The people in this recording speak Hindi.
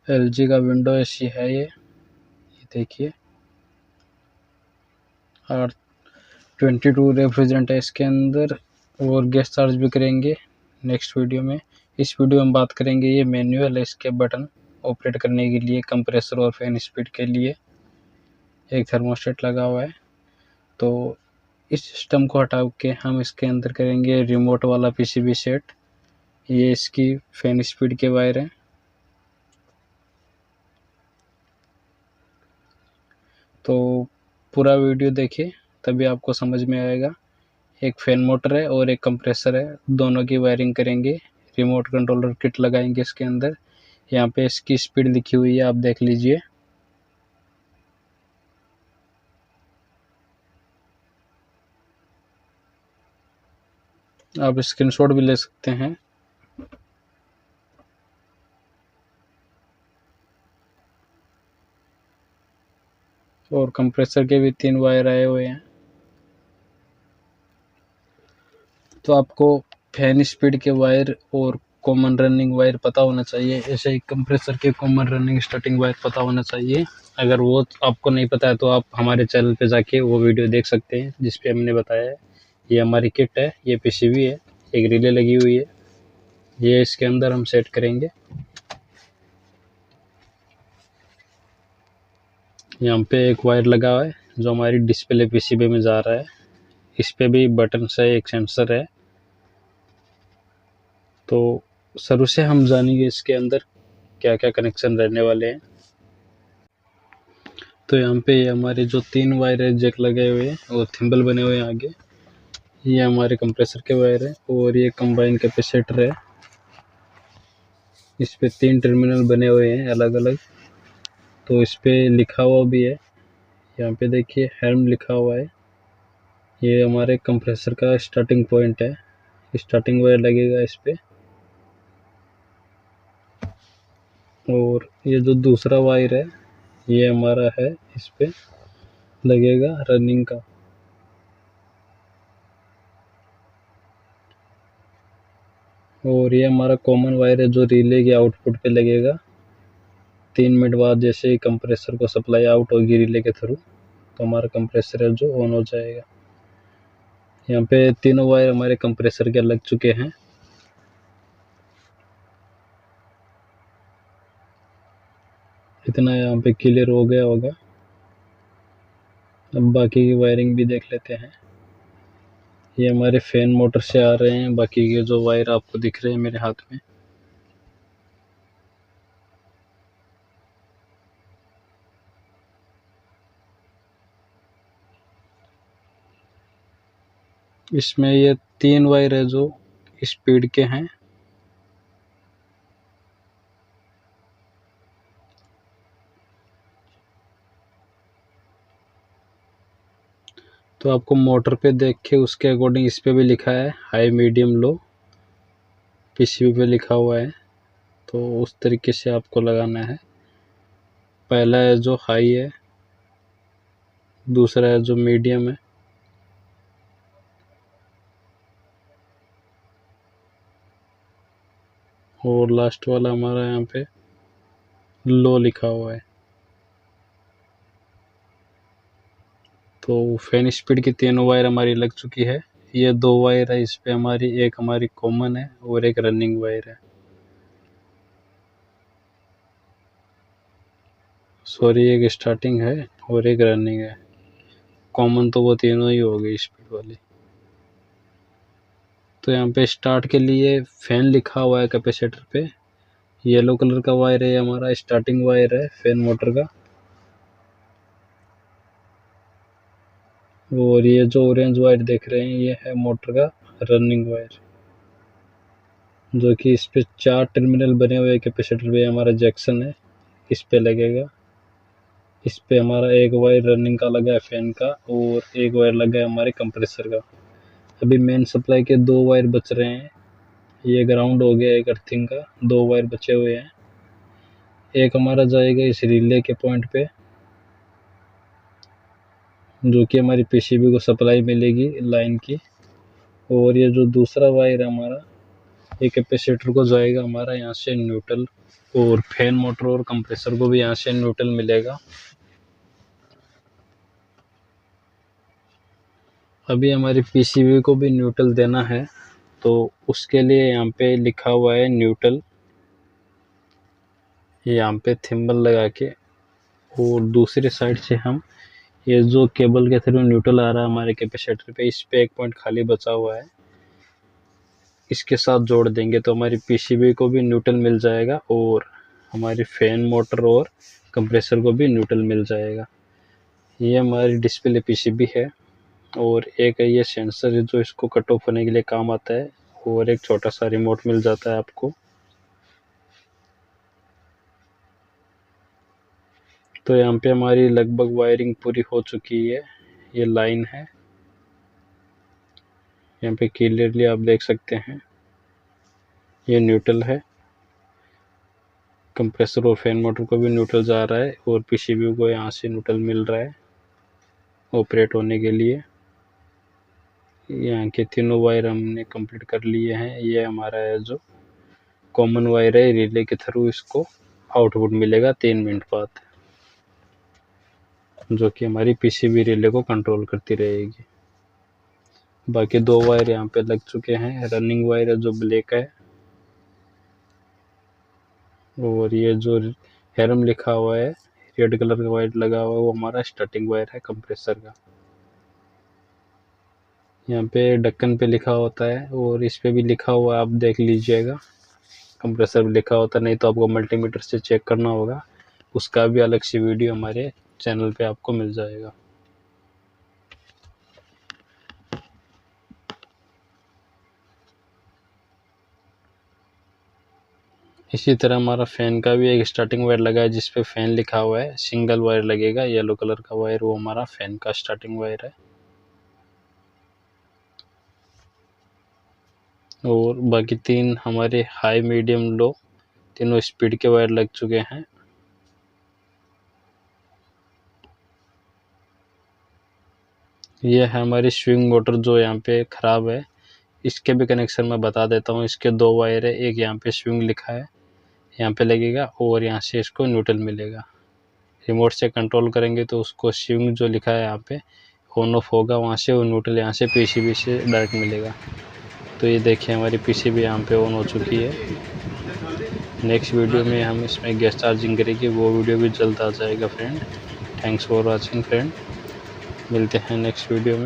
LG का विंडो एसी है ये देखिए। और 22 रेफ्रिजरेंट है इसके अंदर, और गैस चार्ज भी करेंगे नेक्स्ट वीडियो में। इस वीडियो में बात करेंगे ये मैनुअल है, इसके बटन ऑपरेट करने के लिए, कंप्रेसर और फैन स्पीड के लिए एक थर्मोस्टेट लगा हुआ है। तो इस सिस्टम को हटा के हम इसके अंदर करेंगे रिमोट वाला पीसीबी सेट। ये इसकी फैन स्पीड के वायर हैं। तो पूरा वीडियो देखिए तभी आपको समझ में आएगा। एक फैन मोटर है और एक कंप्रेसर है, दोनों की वायरिंग करेंगे। रिमोट कंट्रोलर किट लगाएंगे इसके अंदर। यहाँ पे इसकी स्पीड लिखी हुई है, आप देख लीजिए। आप स्क्रीनशॉट भी ले सकते हैं। और कंप्रेसर के भी 3 वायर आए हुए हैं। तो आपको फैन स्पीड के वायर और कॉमन रनिंग वायर पता होना चाहिए, ऐसे ही कंप्रेसर के कॉमन रनिंग स्टार्टिंग वायर पता होना चाहिए। अगर वो आपको नहीं पता है तो आप हमारे चैनल पे जाके वो वीडियो देख सकते हैं जिस पे हमने बताया है। ये हमारी किट है, ये पीसीबी है, एक रिले लगी हुई है, ये इसके अंदर हम सेट करेंगे। यहाँ पे एक वायर लगा हुआ है जो हमारी डिस्प्ले पीसीबी में जा रहा है। इस पे भी बटन से एक सेंसर है। तो शुरू से हम जानेंगे इसके अंदर क्या क्या कनेक्शन रहने वाले हैं। तो यहाँ पे हमारे जो 3 वायर है जैक लगे हुए हैं और थिम्बल बने हुए हैं आगे, ये हमारे कंप्रेसर के वायर है। और ये कंबाइन कैपेसिटर है, इस पे 3 टर्मिनल बने हुए हैं अलग अलग। तो इस पे लिखा हुआ भी है, यहाँ पे देखिए हेल्म लिखा हुआ है। ये हमारे कंप्रेसर का स्टार्टिंग पॉइंट है, स्टार्टिंग वायर लगेगा इस पे। और ये जो दूसरा वायर है ये हमारा है, इस पे लगेगा रनिंग का। और ये हमारा कॉमन वायर है जो रिले के आउटपुट पे लगेगा। 3 मिनट बाद जैसे ही कंप्रेसर को सप्लाई आउट होगी रिले के थ्रू, तो हमारा कंप्रेसर है जो ऑन हो जाएगा। यहाँ पे तीनों वायर हमारे कंप्रेसर के लग चुके हैं। इतना यहाँ पे क्लियर हो गया होगा। अब बाकी की वायरिंग भी देख लेते हैं। ये हमारे फैन मोटर से आ रहे हैं बाकी के जो वायर आपको दिख रहे हैं मेरे हाथ में। इसमें ये 3 वायर है जो स्पीड के हैं। तो आपको मोटर पे देख के उसके अकॉर्डिंग इस पे भी लिखा है हाई मीडियम लो, पीसीबी पे लिखा हुआ है। तो उस तरीके से आपको लगाना है। पहला है जो हाई है, दूसरा है जो मीडियम है, और लास्ट वाला हमारा यहाँ पे लो लिखा हुआ है। तो फैन स्पीड की 3 वायर हमारी लग चुकी है। ये 2 वायर है इस पे हमारी, एक हमारी कॉमन है और एक रनिंग वायर है। सॉरी, एक स्टार्टिंग है और एक रनिंग है। कॉमन तो वो तीनों ही हो गई स्पीड वाली। तो यहाँ पे स्टार्ट के लिए फैन लिखा हुआ है कैपेसिटर पे। येलो कलर का वायर है हमारा स्टार्टिंग वायर है फैन मोटर का। और ये जो ऑरेंज वायर देख रहे हैं ये है मोटर का रनिंग वायर, जो कि इस पे 4 टर्मिनल बने हुए कैपेसिटर पे हमारा जंक्शन है, इस पे लगेगा। इस पे हमारा एक वायर रनिंग का लगा है फैन का, और एक वायर लगा है हमारे कंप्रेसर का। अभी मेन सप्लाई के 2 वायर बच रहे हैं। ये ग्राउंड हो गया एक अर्थिंग का, 2 वायर बचे हुए हैं। एक हमारा जाएगा इस रिले के पॉइंट पे, जो कि हमारी पीसीबी को सप्लाई मिलेगी लाइन की। और ये जो दूसरा वायर है हमारा ये कैपेसिटर को जाएगा हमारा यहाँ से न्यूट्रल, और फैन मोटर और कंप्रेसर को भी यहाँ से न्यूट्रल मिलेगा। अभी हमारी पीसीबी को भी न्यूट्रल देना है, तो उसके लिए यहाँ पे लिखा हुआ है न्यूट्रल, यहाँ पे थिम्बल लगा के, और दूसरी साइड से हम ये जो केबल के थ्रू न्यूट्रल आ रहा है हमारे कैपेसिटर पे, इस पे एक पॉइंट खाली बचा हुआ है, इसके साथ जोड़ देंगे तो हमारी पीसीबी को भी न्यूट्रल मिल जाएगा और हमारी फैन मोटर और कंप्रेसर को भी न्यूट्रल मिल जाएगा। ये हमारी डिस्प्ले पीसीबी है, और एक है ये सेंसर है जो इसको कट ऑफ होने के लिए काम आता है, और एक छोटा सा रिमोट मिल जाता है आपको। तो यहाँ पे हमारी लगभग वायरिंग पूरी हो चुकी है। ये लाइन है, यहाँ पे क्लियरली आप देख सकते हैं, ये न्यूट्रल है, कंप्रेसर और फैन मोटर को भी न्यूट्रल जा रहा है, और पीसीबी को यहाँ से न्यूट्रल मिल रहा है ऑपरेट होने के लिए। यहाँ के तीनों वायर हमने कंप्लीट कर लिए हैं। ये हमारा है जो कॉमन वायर है, रिले के थ्रू इसको आउटपुट मिलेगा 3 मिनट बाद, जो कि हमारी पीसीबी रिले को कंट्रोल करती रहेगी। बाकी 2 वायर यहाँ पे लग चुके हैं। रनिंग वायर है जो ब्लैक है, और ये जो हेरम लिखा हुआ है रेड कलर का वायर लगा हुआ है, वो हमारा स्टार्टिंग वायर है कंप्रेसर का। यहाँ पे ढक्कन पे लिखा होता है, और इस पे भी लिखा हुआ है, आप देख लीजिएगा। कंप्रेसर भी लिखा होता है, नहीं तो आपको मल्टीमीटर से चेक करना होगा, उसका भी अलग सी वीडियो हमारे चैनल पे आपको मिल जाएगा। इसी तरह हमारा फैन का भी एक स्टार्टिंग वायर लगा है, जिस पे फैन लिखा हुआ है, सिंगल वायर लगेगा, येलो कलर का वायर, वो हमारा फैन का स्टार्टिंग वायर है। और बाकी 3 हमारे हाई मीडियम लो तीनों स्पीड के वायर लग चुके हैं। ये है हमारी स्विंग मोटर जो यहाँ पे ख़राब है, इसके भी कनेक्शन मैं बता देता हूँ। इसके 2 वायर है, एक यहाँ पे स्विंग लिखा है, यहाँ पे लगेगा, और यहाँ से इसको न्यूट्रल मिलेगा। रिमोट से कंट्रोल करेंगे तो उसको स्विंग जो लिखा है यहाँ पे ऑन ऑफ होगा वहाँ से, और न्यूट्रल यहाँ से पीसीबी से डायरेक्ट मिलेगा। तो ये देखिए हमारी पीसीबी यहाँ पे ऑन हो चुकी है। नेक्स्ट वीडियो में हम इसमें गैस चार्जिंग करेंगे, वो वीडियो भी जल्द आ जाएगा friend. Thanks for watching friend, मिलते हैं नेक्स्ट वीडियो में।